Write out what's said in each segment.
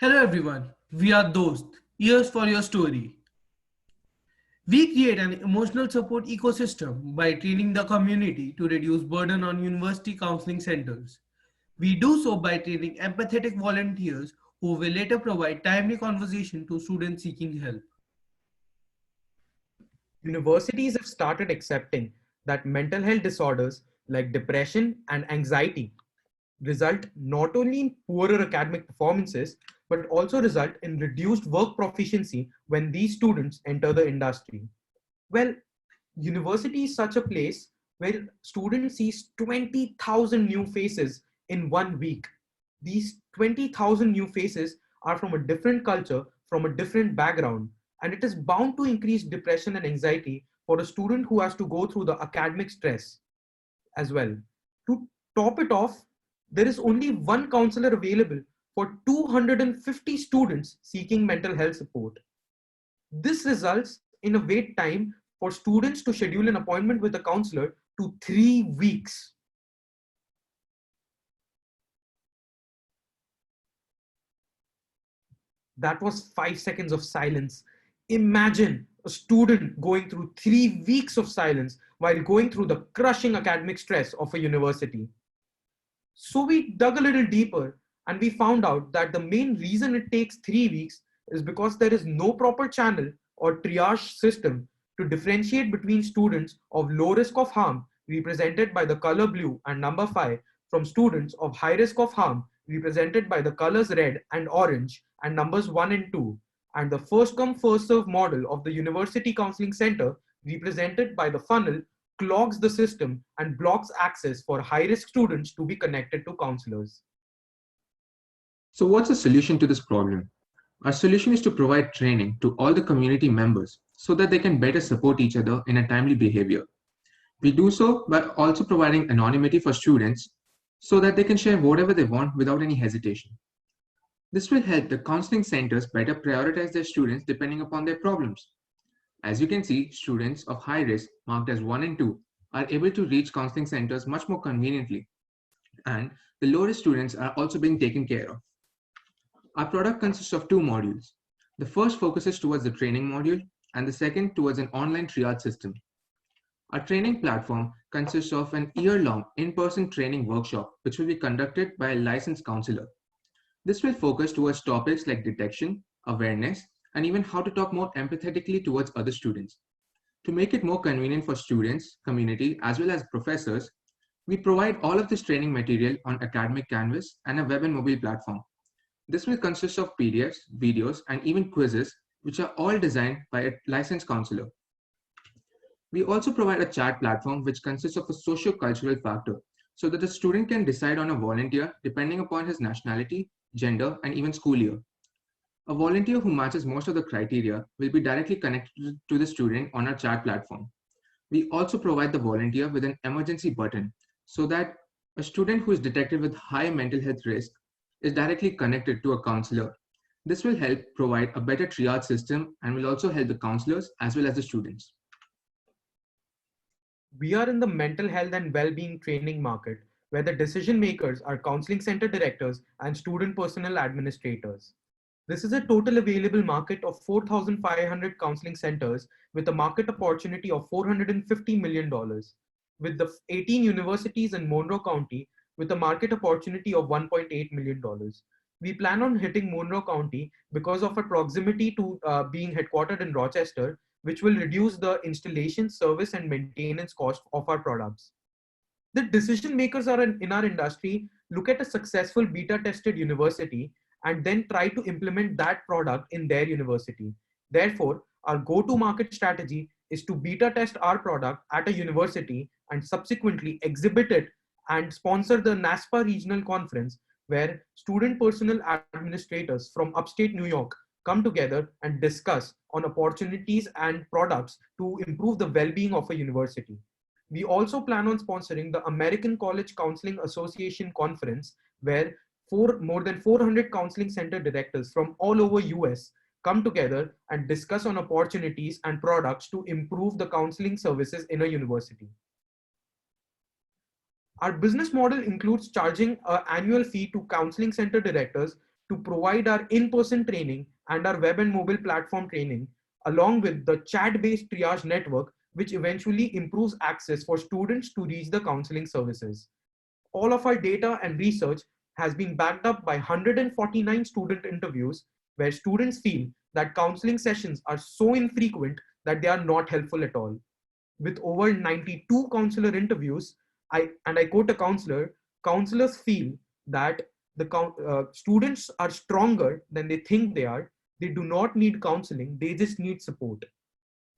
Hello everyone, we are Dost, ears for your story. We create an emotional support ecosystem by training the community to reduce burden on university counseling centers. We do so by training empathetic volunteers who will later provide timely conversation to students seeking help. Universities have started accepting that mental health disorders like depression and anxiety result not only in poorer academic performances, but also result in reduced work proficiency when these students enter the industry. Well, university is such a place where students see 20,000 new faces in 1 week. These 20,000 new faces are from a different culture, from a different background, and it is bound to increase depression and anxiety for a student who has to go through the academic stress as well. To top it off, there is only one counselor available for 250 students seeking mental health support. This results in a wait time for students to schedule an appointment with a counselor to 3 weeks. That was 5 seconds of silence. Imagine a student going through 3 weeks of silence while going through the crushing academic stress of a university. So we dug a little deeper and we found out that the main reason it takes 3 weeks is because there is no proper channel or triage system to differentiate between students of low risk of harm, represented by the color blue and number 5, from students of high risk of harm, represented by the colors red and orange and numbers 1 and 2, and the first come first serve model of the University Counseling Center, represented by the funnel, clogs the system and blocks access for high-risk students to be connected to counselors. So what's the solution to this problem? Our solution is to provide training to all the community members so that they can better support each other in a timely behavior. We do so by also providing anonymity for students so that they can share whatever they want without any hesitation. This will help the counseling centers better prioritize their students depending upon their problems. As you can see, students of high risk marked as 1 and 2 are able to reach counseling centers much more conveniently, and the low risk students are also being taken care of. Our product consists of two modules. The first focuses towards the training module and the second towards an online triage system. Our training platform consists of an year-long in-person training workshop which will be conducted by a licensed counselor. This will focus towards topics like detection, awareness, and even how to talk more empathetically towards other students. To make it more convenient for students, community, as well as professors, we provide all of this training material on Academic Canvas and a web and mobile platform. This will consist of PDFs, videos, and even quizzes, which are all designed by a licensed counselor. We also provide a chat platform which consists of a socio-cultural factor so that the student can decide on a volunteer depending upon his nationality, gender, and even school year. A volunteer who matches most of the criteria will be directly connected to the student on our chat platform. We also provide the volunteer with an emergency button so that a student who is detected with high mental health risk is directly connected to a counselor. This will help provide a better triage system and will also help the counselors as well as the students. We are in the mental health and well-being training market where the decision makers are counseling center directors and student personnel administrators. This is a total available market of 4,500 counseling centers with a market opportunity of $450 million, with the 18 universities in Monroe County with a market opportunity of $1.8 million. We plan on hitting Monroe County because of our proximity to being headquartered in Rochester, which will reduce the installation, service, and maintenance cost of our products. The decision makers are in our industry look at a successful beta tested university and then try to implement that product in their university. Therefore, our go-to market strategy is to beta test our product at a university and subsequently exhibit it and sponsor the NASPA regional conference where student personnel administrators from upstate New York come together and discuss on opportunities and products to improve the well-being of a university. We also plan on sponsoring the American College Counseling Association conference, where more than 400 counseling center directors from all over US come together and discuss on opportunities and products to improve the counseling services in a university. Our business model includes charging an annual fee to counseling center directors to provide our in-person training and our web and mobile platform training, along with the chat-based triage network, which eventually improves access for students to reach the counseling services. All of our data and research has been backed up by 149 student interviews where students feel that counseling sessions are so infrequent that they are not helpful at all. With over 92 counselor interviews, I quote a counselor, counselors feel that the students are stronger than they think they are. They do not need counseling, they just need support.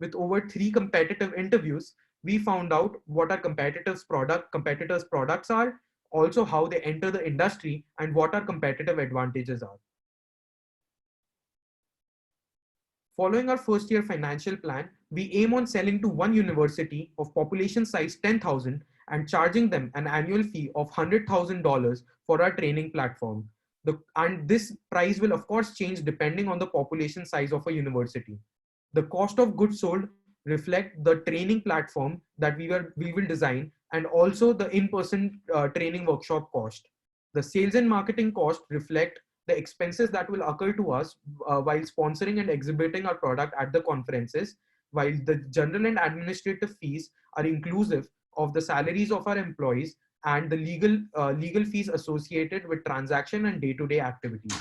With over 3 competitive interviews, we found out what our competitors' products are, also how they enter the industry, and what our competitive advantages are. Following our first year financial plan, we aim on selling to one university of population size 10,000 and charging them an annual fee of $100,000 for our training platform. And this price will of course change depending on the population size of a university. The cost of goods sold reflect the training platform that we will design, and also the in-person training workshop cost. The sales and marketing cost reflect the expenses that will occur to us while sponsoring and exhibiting our product at the conferences, while the general and administrative fees are inclusive of the salaries of our employees and the legal fees associated with transaction and day-to-day activities.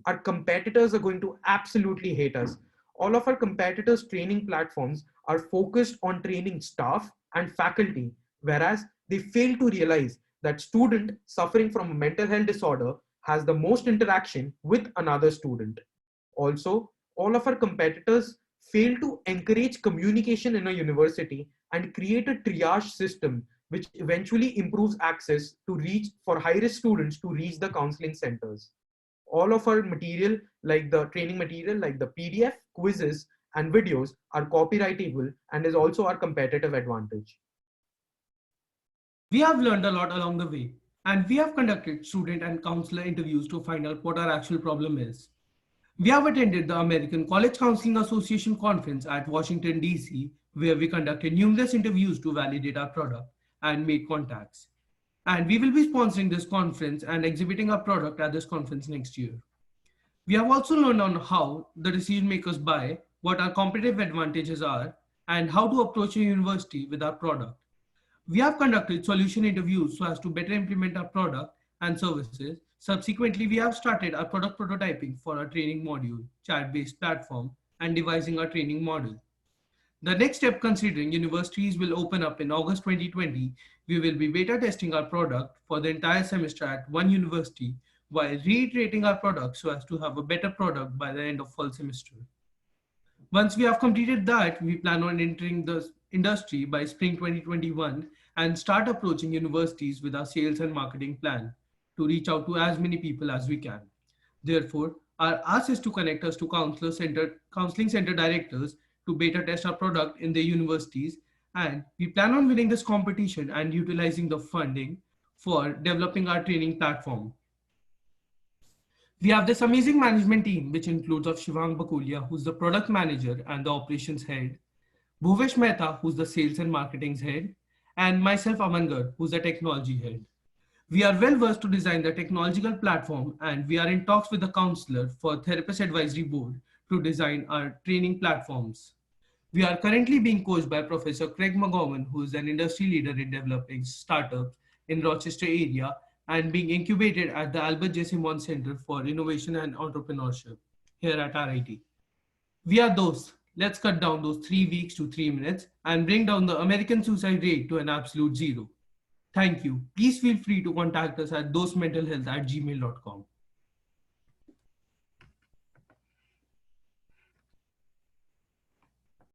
Our competitors are going to absolutely hate us. All of our competitors' training platforms are focused on training staff and faculty, whereas they fail to realize that student suffering from a mental health disorder has the most interaction with another student. Also, all of our competitors fail to encourage communication in a university and create a triage system which eventually improves access to reach for high-risk students to reach the counseling centers. All of our material, like the training material, like the PDF, quizzes, and videos are copyrightable and is also our competitive advantage. We have learned a lot along the way, and we have conducted student and counselor interviews to find out what our actual problem is. We have attended the American College Counseling Association conference at Washington, D.C., where we conducted numerous interviews to validate our product and made contacts. And we will be sponsoring this conference and exhibiting our product at this conference next year. We have also learned on how the decision makers buy, what our competitive advantages are, and how to approach a university with our product. We have conducted solution interviews so as to better implement our product and services. Subsequently, we have started our product prototyping for our training module, chat-based platform, and devising our training model. The next step, considering universities will open up in August 2020, we will be beta testing our product for the entire semester at one university while reiterating our product so as to have a better product by the end of fall semester. Once we have completed that, we plan on entering the industry by spring 2021 and start approaching universities with our sales and marketing plan to reach out to as many people as we can. Therefore, our ask is to connect us to counseling center directors to beta test our product in the universities, and we plan on winning this competition and utilizing the funding for developing our training platform. We have this amazing management team, which includes of Shivang Bakulia, who's the product manager and the operations head, Bhuvesh Mehta, who's the sales and marketing head, and myself, Aman Garg, who's the technology head. We are well versed to design the technological platform, and we are in talks with the counselor for Therapist Advisory Board to design our training platforms. We are currently being coached by Professor Craig McGowan, who is an industry leader in developing startups in Rochester area and being incubated at the Albert J. Simon Center for Innovation and Entrepreneurship here at RIT. We are those. Let's cut down those 3 weeks to 3 minutes and bring down the American suicide rate to an absolute zero. Thank you. Please feel free to contact us at dosementalhealth@gmail.com.